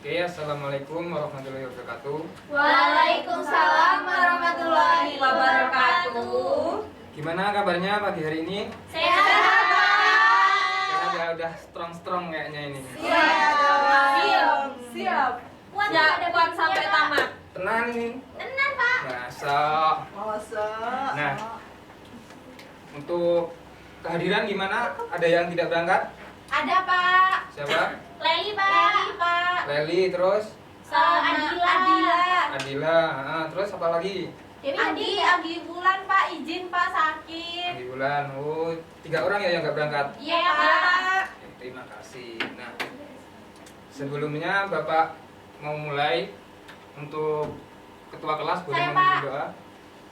Oke, assalamualaikum warahmatullahi wabarakatuh. Waalaikumsalam warahmatullahi wabarakatuh. Gimana kabarnya pagi hari ini? Sehat, Pak. Sehat ya, udah strong kayaknya ini. Siap. Kuat sampai tamat. Tenang ini. Tenang, Pak. Masa. Nah, untuk kehadiran gimana? Ada yang tidak berangkat? Ada, Pak. Siapa? Leli, Pak. Leli, terus Adila. Adila, terus apa lagi? Adi Bulan, Pak. Izin, Pak, sakit. Di bulan. Oh, 3 orang ya yang nggak berangkat. Iya, Pak. Terima kasih. Nah, sebelumnya Bapak mau mulai untuk ketua kelas boleh Saya, memimpin Pak. doa.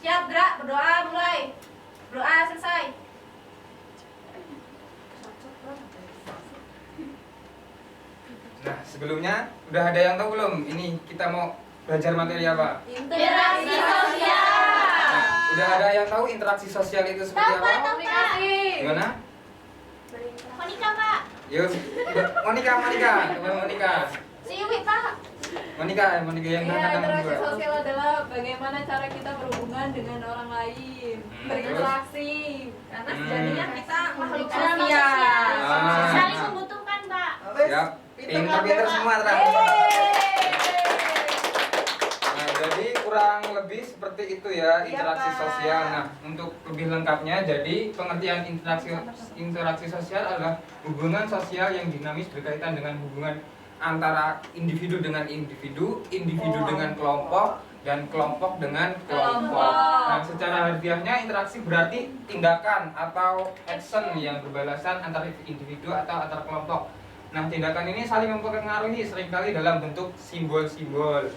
Siap, gerak. Berdoa mulai. Berdoa selesai. Nah, sebelumnya udah ada yang tahu belum? Ini kita mau belajar materi apa? Interaksi sosial. Nah, udah ada yang tahu interaksi sosial itu seperti apa? Gimana? Monika, Pak. Yuk, Monika, coba Monika. Siwi, Pak. Monika yang Iya, tangan interaksi dua. sosial adalah bagaimana cara kita berhubungan dengan orang lain, berinteraksi. Karena sejatinya kita makhluk sosial. Ah. Saling membutuhkan, Pak. Siap. Pinter semua terang. Nah, jadi kurang lebih seperti itu ya interaksi sosial. Nah, untuk lebih lengkapnya, jadi pengertian interaksi sosial adalah hubungan sosial yang dinamis berkaitan dengan hubungan antara individu dengan individu, dengan kelompok, dan kelompok dengan kelompok. Nah, secara harfiahnya interaksi berarti tindakan atau action yang berbalasan antara individu atau antar kelompok. Nah, tindakan ini saling mempengaruhi seringkali dalam bentuk simbol-simbol.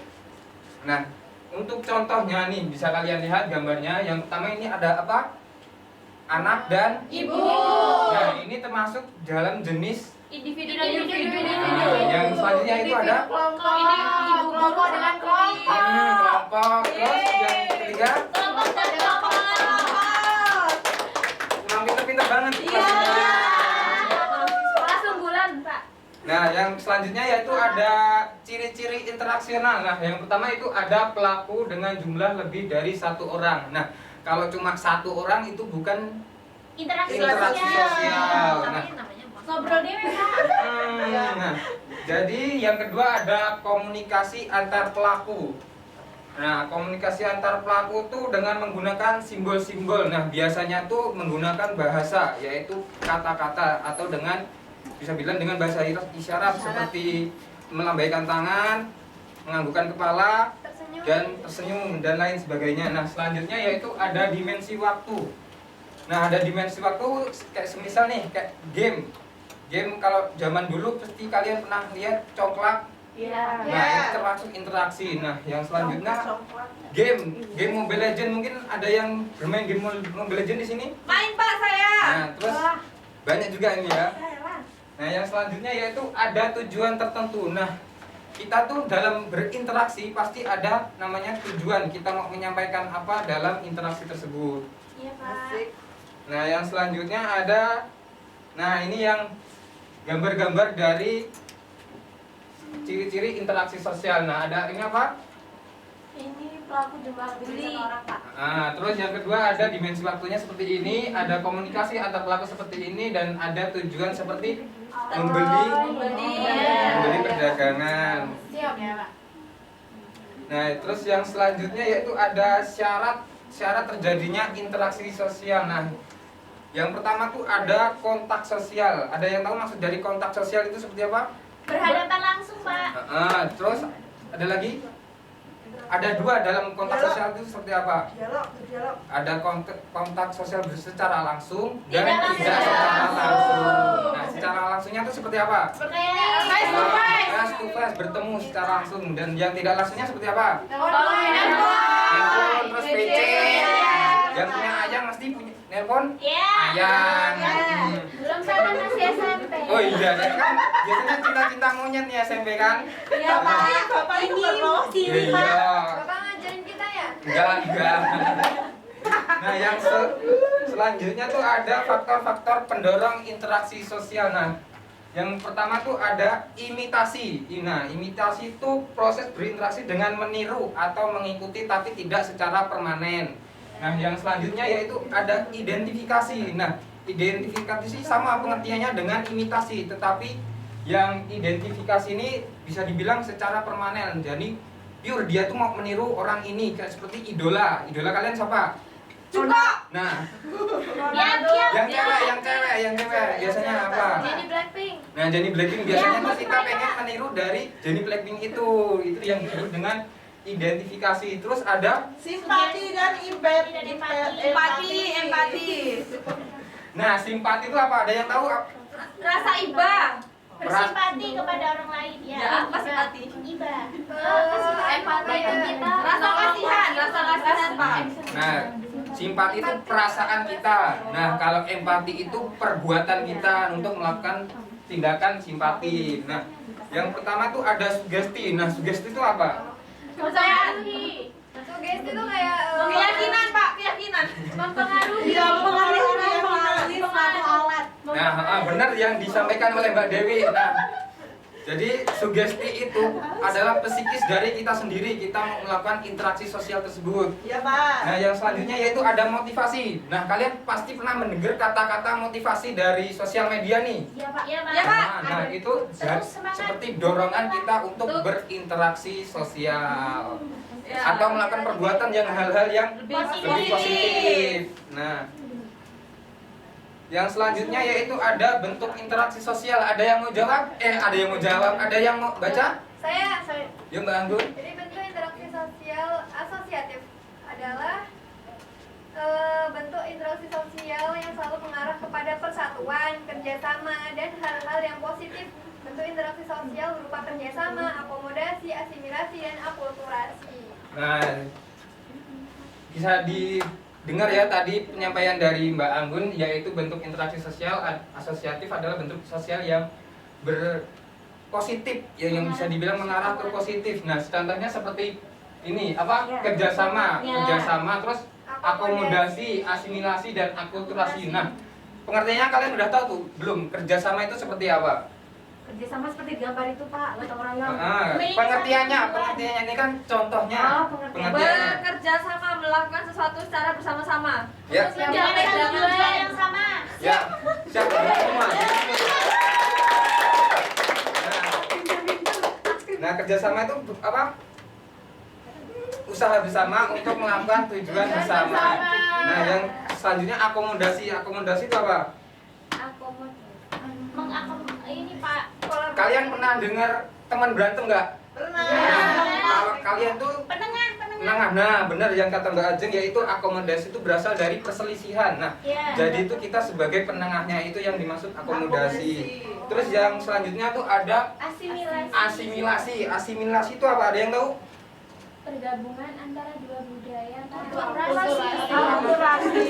Nah, untuk contohnya nih bisa kalian lihat gambarnya. Yang pertama ini ada apa? Anak dan Ibu. Nah, ini termasuk dalam jenis. Individu. Yang selanjutnya itu ada Ini ibu guru dengan kelompok. kelompok. Terus yang ketiga, Kelompok dan kelompok. kurang pinter-pinter banget. Kelas unggulan, Pak. Nah, yang selanjutnya yaitu ada ciri-ciri interaksional. Nah, yang pertama itu ada pelaku dengan jumlah lebih dari 1 orang. Nah, kalau cuma 1 orang itu bukan Interaksi sosial. Nah, Ngobrol dewe, Pak. nah, jadi yang kedua ada komunikasi antar pelaku. Nah, komunikasi antar pelaku tuh dengan menggunakan simbol-simbol. Nah, biasanya tuh menggunakan bahasa, yaitu kata-kata atau dengan bisa bilang dengan bahasa isyarat seperti melambaikan tangan, menganggukkan kepala, dan tersenyum dan lain sebagainya. Nah, selanjutnya yaitu ada dimensi waktu. Nah, ada dimensi waktu kayak semisal nih kayak game. Game kalau zaman dulu pasti kalian pernah lihat congklak. Iya. Nah, itu termasuk interaksi. Nah, yang selanjutnya game Mobile Legend. Mungkin ada yang bermain game Mobile Legend di sini? Main, Pak, saya. Nah, terus banyak juga ini ya. Nah, yang selanjutnya yaitu ada tujuan tertentu. Nah, kita tuh dalam berinteraksi pasti ada namanya tujuan. Kita mau menyampaikan apa dalam interaksi tersebut. Iya, Pak. Nah, yang selanjutnya ada, nah ini yang gambar-gambar dari ciri-ciri interaksi sosial. Nah, ada ini apa? Ini pelaku jumlah lebih dari 1 orang, Pak. Nah, terus yang kedua ada dimensi waktunya seperti ini, ada komunikasi antar pelaku seperti ini, dan ada tujuan seperti membeli perdagangan. Siap ya, Pak. Nah, terus yang selanjutnya yaitu ada syarat terjadinya interaksi sosial. Nah, yang pertama tuh ada kontak sosial. Ada yang tahu maksud dari kontak sosial itu seperti apa? Berhadapan langsung, Pak. Terus ada lagi? Ada 2 dalam kontak sosial itu seperti apa? Dialog. Ada kontak sosial secara langsung dan Tidak langsung. tidak secara langsung. Nah, secara langsungnya itu seperti apa? Face to Face to face, bertemu secara langsung. Dan yang tidak langsungnya seperti apa? Nelpon, terus PC. Yang punya ayang mesti punya nelpon Iya. ayang. Belum saya masih SMP. Oh iya, dan kan biasanya cinta-cinta monyet nih SMP kan? Iya, Pak. Bapak itu berpromosi. Iya. Bapak ngajarin kita ya? Enggak. Nah, yang selanjutnya tuh ada faktor-faktor pendorong interaksi sosial. Nah, Yang pertama tuh ada imitasi. Nah, imitasi itu proses berinteraksi dengan meniru atau mengikuti tapi tidak secara permanen. Nah, yang selanjutnya yaitu ada identifikasi. Nah, identifikasi sama pengertiannya dengan imitasi, tetapi yang identifikasi ini bisa dibilang secara permanen. Jadi pure dia tuh mau meniru orang ini, kayak seperti idola. Idola kalian siapa? Cukup. Nah, Dia. yang cewek biasanya apa? Jennie Blackpink. Nah, Jennie Blackpink biasanya Ya, tuh kita mereka. pengen meniru dari Jennie Blackpink itu yang disebut dengan identifikasi. Terus ada Simpati dan Empati. nah, simpati itu apa? Ada yang tahu? Rasa iba. Bersimpati kepada orang lain. Ya, apa simpati? Iba. Empati kita. Rasa kasihan, Pak. Nah, simpati itu perasaan kita. Nah, kalau empati itu perbuatan kita untuk melakukan tindakan simpati. Nah, yang pertama tuh ada sugesti. Nah, sugesti itu apa? Kepercayaan. Sugesti itu kayak Keyakinan, Pak, keyakinan. Mempengaruhi. Iya, mempengaruhi. alat. Nah, benar yang disampaikan oleh Mbak Dewi. Nah, jadi sugesti itu adalah psikis dari kita sendiri. Kita mau melakukan interaksi sosial tersebut. Ya, Pak. Nah, yang selanjutnya yaitu ada motivasi. Nah, kalian pasti pernah mendengar kata-kata motivasi dari sosial media nih. Iya, Pak. Iya, Iya, Pak. Nah, itu Terus semangat. seperti dorongan kita untuk berinteraksi sosial atau melakukan perbuatan yang hal-hal yang Lebih lebih positif. Nah, yang selanjutnya yaitu ada bentuk interaksi sosial. Ada yang mau jawab? Ada yang mau jawab. Ada yang mau baca? Saya Yuk, Mbak Anggun. Jadi bentuk interaksi sosial asosiatif adalah bentuk interaksi sosial yang selalu mengarah kepada persatuan, kerjasama, dan hal-hal yang positif. Bentuk interaksi sosial berupa kerjasama, akomodasi, asimilasi, dan akulturasi. Nah, bisa didengar ya tadi penyampaian dari Mbak Anggun, yaitu bentuk interaksi sosial asosiatif adalah bentuk sosial yang berpositif, yang bisa dibilang mengarah ke positif. Nah, contohnya seperti ini, kerjasama, terus akomodasi, asimilasi, dan akulturasi. Nah, pengertiannya kalian udah tahu tuh belum? Kerjasama itu seperti apa? Kerjasama seperti gambar itu, Pak, gotong royong. Pengertiannya ini kan contohnya. Pengertiannya. Bekerja sama melakukan sesuatu secara bersama-sama. Ya. Menjalankan tujuan yang sama. Ya, siap semua. Nah, kerjasama itu apa? Usaha bersama untuk melakukan tujuan bersama. Nah, yang selanjutnya akomodasi. Akomodasi itu apa? Ini, Pak. Kalian pernah dengar teman berantem nggak? Pernah. Nah, kalau kalian tuh Penengah. nah, benar yang kata Mbak Ajeng, yaitu akomodasi itu berasal dari perselisihan. Nah, Iya. jadi itu kita sebagai penengahnya itu yang dimaksud akomodasi. Terus yang selanjutnya tuh ada asimilasi. Asimilasi itu apa? Ada yang tahu? Pergabungan antara dua budaya. Akulturasi.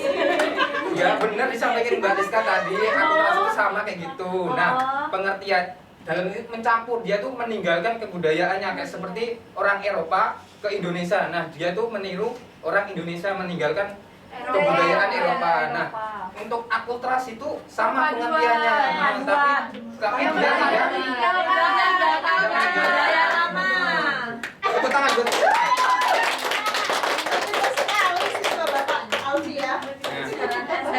Ya benar disampaikan Mbak Rizka tadi, akulturasi itu sama kayak gitu. Nah, pengertian dalam ini mencampur, dia tuh meninggalkan kebudayaannya kayak seperti orang Eropa ke Indonesia. Nah, dia tuh meniru orang Indonesia meninggalkan kebudayaan Eropa. Nah, untuk akulturasi itu sama pengertiannya. Nah, tapi dia tidak. Budaya lama. Tepuk tangan buat. Sekali siswa Bapak Alfi ya.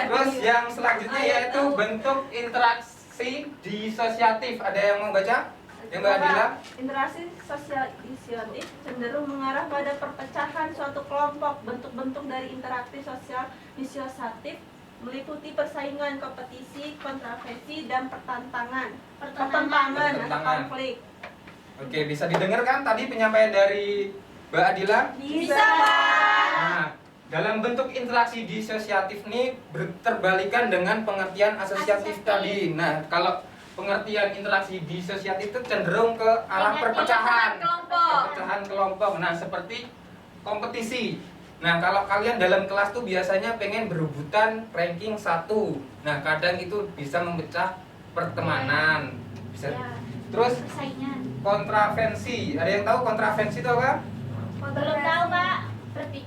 Terus yang selanjutnya yaitu bentuk interaksi disosiatif. Ada yang mau baca? Yang Mbak Adila? Interaksi sosial disosiatif cenderung mengarah pada perpecahan suatu kelompok. Bentuk-bentuk dari interaksi sosial disosiatif meliputi persaingan, kompetisi, kontroversi, dan pertentangan atau konflik. Oke, bisa didengarkan tadi penyampaian dari Mbak Adila? Bisa. Nah, dalam bentuk interaksi disosiatif ini terbalikan dengan pengertian asosiatif tadi. Nah, kalau pengertian interaksi disosiatif itu cenderung ke arah perpecahan kelompok. Nah, seperti kompetisi. Nah, kalau kalian dalam kelas tuh biasanya pengen berebutan ranking 1. Nah, kadang itu bisa memecah pertemanan. Bisa. Terus Persaingan. kontravensi. Ada yang tahu kontravensi itu apa? Belum tahu, Pak. Berarti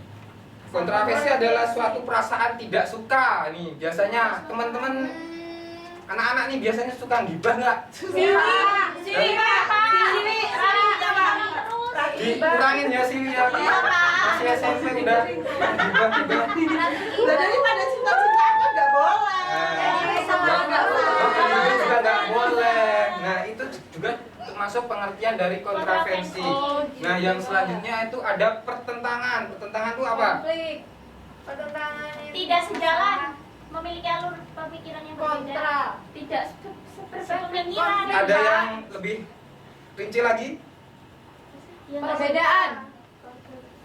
Kontravensi adalah suatu perasaan tidak suka. Nih, biasanya teman-teman anak-anak nih biasanya suka gibah nggak? Siwi Pak. Dikurangin ya Siwi ya. Masih SMP udah gibah. Daripada cinta-cinta nggak boleh. Gibah juga nggak boleh. Nah itu juga termasuk pengertian dari kontravensi. Nah yang selanjutnya itu ada pertentangan. Pertentangan itu apa? Konflik. Pertentangan itu Tidak sejalan, memiliki alur pemikiran yang berbeda. kontra. Tidak sepemikiran. Ada yang lebih rinci lagi? Yang Perbedaan.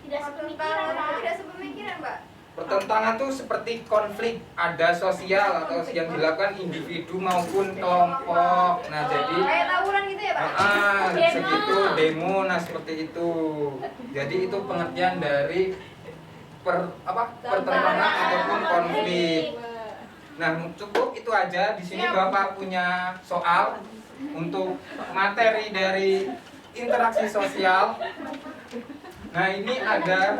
tidak sepemikiran, Pak. Tidak sepemikiran, Mbak. Pertentangan tuh seperti konflik, ada sosial atau yang dilakukan individu maupun kelompok. Nah jadi Kayak tawuran gitu ya, Pak? segitu demo, nah seperti itu. Jadi itu pengertian dari pertentangan ataupun konflik. Nah cukup itu aja. Di sini Bapak punya soal untuk materi dari interaksi sosial. Nah ini ada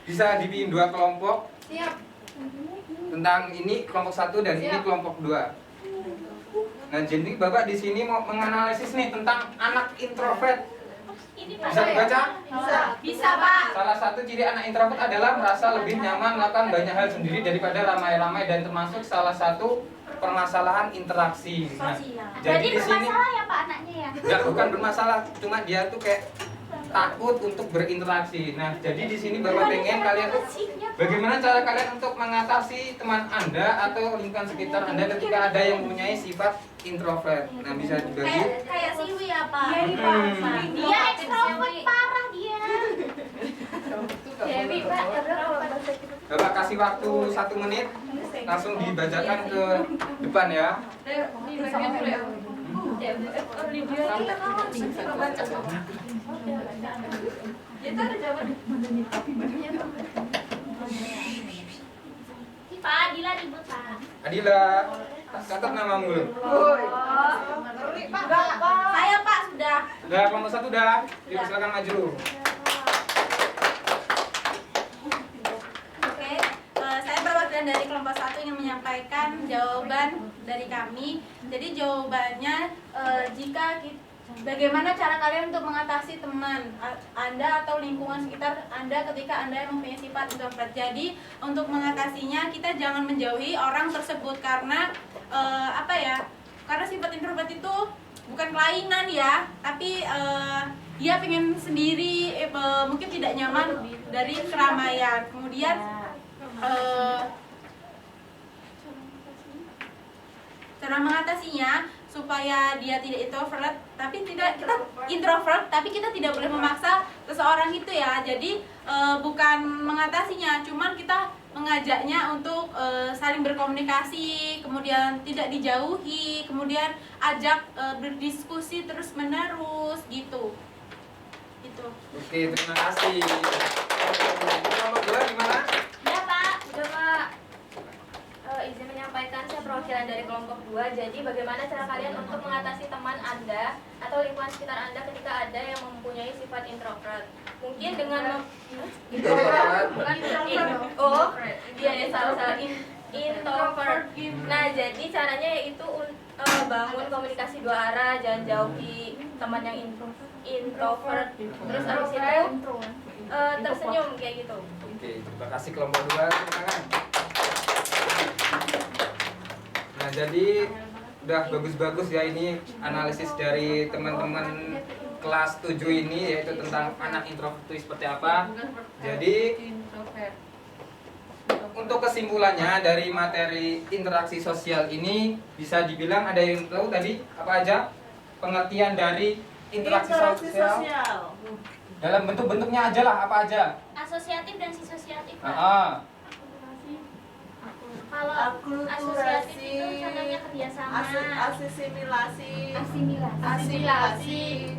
bisa dibikin 2 kelompok Siap. tentang ini kelompok 1 dan ini kelompok 2. Nah jadi Bapak di sini mau menganalisis nih tentang anak introvert. Ini Bisa dibaca? Bisa, Pak. Salah satu ciri anak introvert adalah merasa lebih nyaman melakukan banyak hal sendiri daripada ramai-ramai dan termasuk salah satu permasalahan interaksi. Nah, jadi di sini bermasalah ya Pak anaknya ya? nggak bukan bermasalah, cuma dia tuh kayak takut untuk berinteraksi. Nah, jadi di sini Bapak pengen kalian bagaimana cara kalian untuk mengatasi teman Anda atau lingkungan sekitar Anda ketika ada yang mempunyai sifat introvert. Nah, bisa dibagi. Kayak Siwi ya Pak. Dia Ekstrovert parah dia. Dewi, Pak. Bapak kasih waktu 1 menit, langsung dibacakan ke depan ya. Pak Adila ribut Pak. Adila, catat namamu belum? Saya Pak sudah. Udah, kelompok 1 udah. Silakan maju. Oke, saya perwakilan dari kelompok 1 ingin menyampaikan jawaban dari kami. Jadi jawabannya bagaimana cara kalian untuk mengatasi teman Anda atau lingkungan sekitar Anda ketika Anda mempunyai sifat introvert. Jadi untuk mengatasinya kita jangan menjauhi orang tersebut karena karena sifat introvert itu bukan kelainan ya, tapi dia pengen sendiri, mungkin tidak nyaman dari keramaian. Kemudian cara mengatasinya supaya dia tidak introvert, tapi kita tidak boleh memaksa seseorang itu ya. Jadi bukan mengatasinya, cuman kita mengajaknya untuk saling berkomunikasi, kemudian tidak dijauhi, kemudian ajak berdiskusi terus menerus gitu. Itu. Oke, terima kasih. Kelompok 2 gimana? Ya Pak. Udah, Pak. Izin menyampaikan, saya perwakilan dari kelompok 2. Jadi bagaimana cara kalian untuk mengatasi teman Anda atau lingkungan sekitar Anda ketika ada yang mempunyai sifat introvert? Mungkin dengan introvert. Nah, jadi caranya yaitu bangun komunikasi 2 arah, jangan jauhi teman yang introvert. Terus habis itu tersenyum kayak gitu. Oke, terima kasih kelompok 2. Tepuk tangan. Nah, jadi udah bagus-bagus ya ini analisis dari teman-teman kelas 7 ini, yaitu tentang anak introvert itu seperti apa. Jadi untuk kesimpulannya dari materi interaksi sosial ini bisa dibilang ada yang tahu tadi apa aja pengertian dari interaksi sosial dalam bentuk-bentuknya aja lah, apa aja. Asosiatif dan disosiatif Pak. Kalau asosiatif itu contohnya kerjasama. Asimilasi.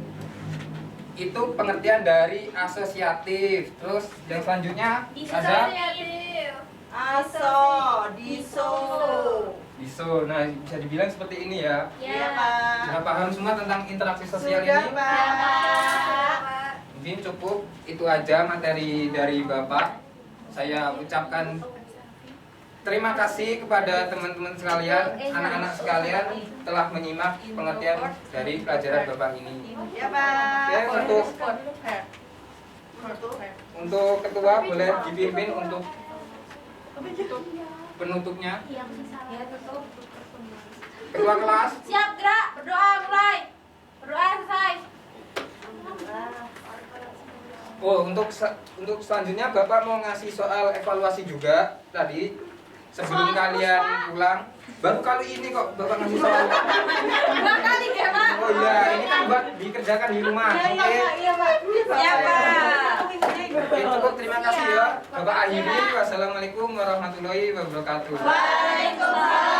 Itu pengertian dari asosiatif. Terus yang selanjutnya ada diso. Nah, bisa dibilang seperti ini ya. Ya. Sudah paham semua tentang interaksi sosial Sudah, ini? Pak. Mungkin cukup itu aja materi dari Bapak. Saya ucapkan terima kasih kepada teman-teman sekalian, anak-anak sekalian telah menyimak pengertian dari pelajaran Bapak ini. Ya, Pak. Oke, untuk ketua boleh dipimpin untuk penutupnya. Ketua kelas. Siap gerak, berdoa mulai. Berdoa selesai. Oh, untuk selanjutnya Bapak mau ngasih soal evaluasi juga tadi sebelum kalian pulang. Baru kali ini kok Bapak ngasih soal. 2 kali ya, Pak. Oh iya, ini kan buat dikerjakan di rumah. Oke. Siap, Pak. Oke, cukup. Terima kasih ya. Bapak akhiri. Wassalamualaikum warahmatullahi wabarakatuh. Waalaikumsalam.